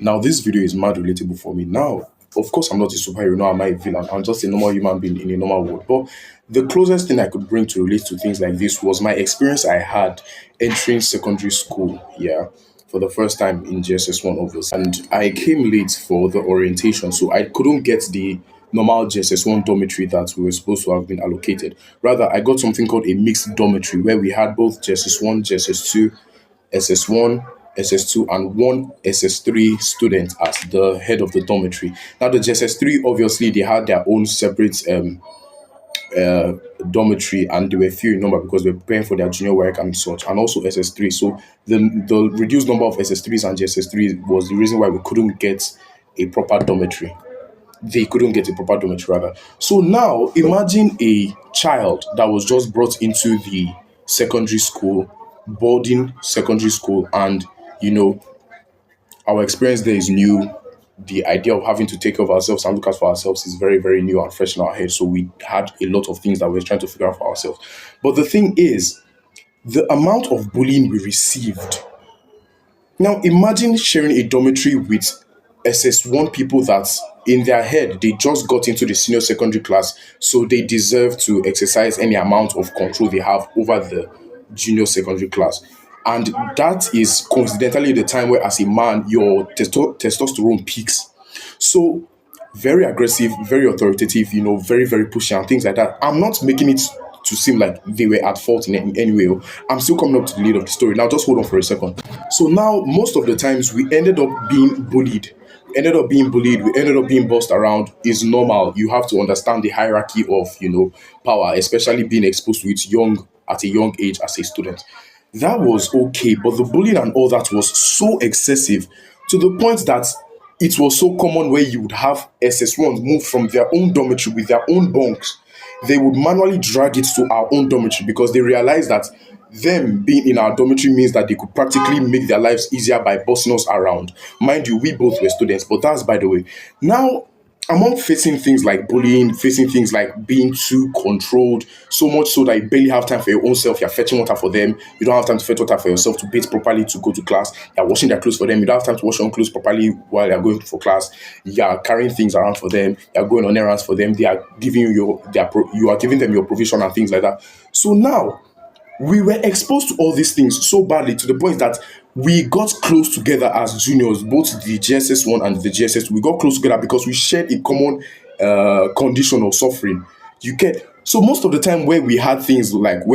Now, this video is mad relatable for me. Now, of course, I'm not a superhero, nor am I a villain. I'm just a normal human being in a normal world. But the closest thing I could bring to relate to things like this was my experience I had entering secondary school. Yeah, for the first time in JSS1, obviously. And I came late for the orientation, so I couldn't get the normal JSS1 dormitory that we were supposed to have been allocated. Rather, I got something called a mixed dormitory where we had both JSS1, JSS2, SS1, SS2, and one SS3 student as the head of the dormitory. Now, the JSS3, obviously, they had their own separate dormitory, and they were few in number because they were preparing for their junior work and such, and also SS3. So, the reduced number of SS3s and JSS3s was the reason why we couldn't get a proper dormitory. They couldn't get a proper dormitory, rather. So, now imagine a child that was just brought into the secondary school, boarding secondary school, and you know, our experience there is new. The idea of having to take care of ourselves and look out for ourselves is very, very new and fresh in our head. So we had a lot of things that we were trying to figure out for ourselves. But the thing is, the amount of bullying we received. Now imagine sharing a dormitory with SS1 people that in their head they just got into the senior secondary class, so they deserve to exercise any amount of control they have over the junior secondary class. And that is coincidentally the time where, as a man, your testosterone peaks. So, very aggressive, very authoritative, very, very pushy and things like that. I'm not making it to seem like they were at fault in any way. I'm still coming up to the lead of the story. Now, just hold on for a second. So, now, most of the times, we ended up being bullied. We ended up being bossed around. Is normal. You have to understand the hierarchy of, power, especially being exposed to it at a young age as a student. That was okay, but the bullying and all that was so excessive to the point that it was so common where you would have SS1s move from their own dormitory with their own bunks. They would manually drag it to our own dormitory because they realized that them being in our dormitory means that they could practically make their lives easier by bossing us around. Mind you, we both were students, but that's by the way. Now, among facing things like bullying, facing things like being too controlled, so much so that you barely have time for your own self, you're fetching water for them, you don't have time to fetch water for yourself to bathe properly to go to class, you're washing their clothes for them, you don't have time to wash your own clothes properly while you're going for class, you're carrying things around for them, you're going on errands for them, they are giving you are giving them your provision and things like that. So now we were exposed to all these things so badly to the point that we got close together as juniors, both the GSS1 and the GSS2. We got close together because we shared a common condition of suffering. You get so most of the time where we had things like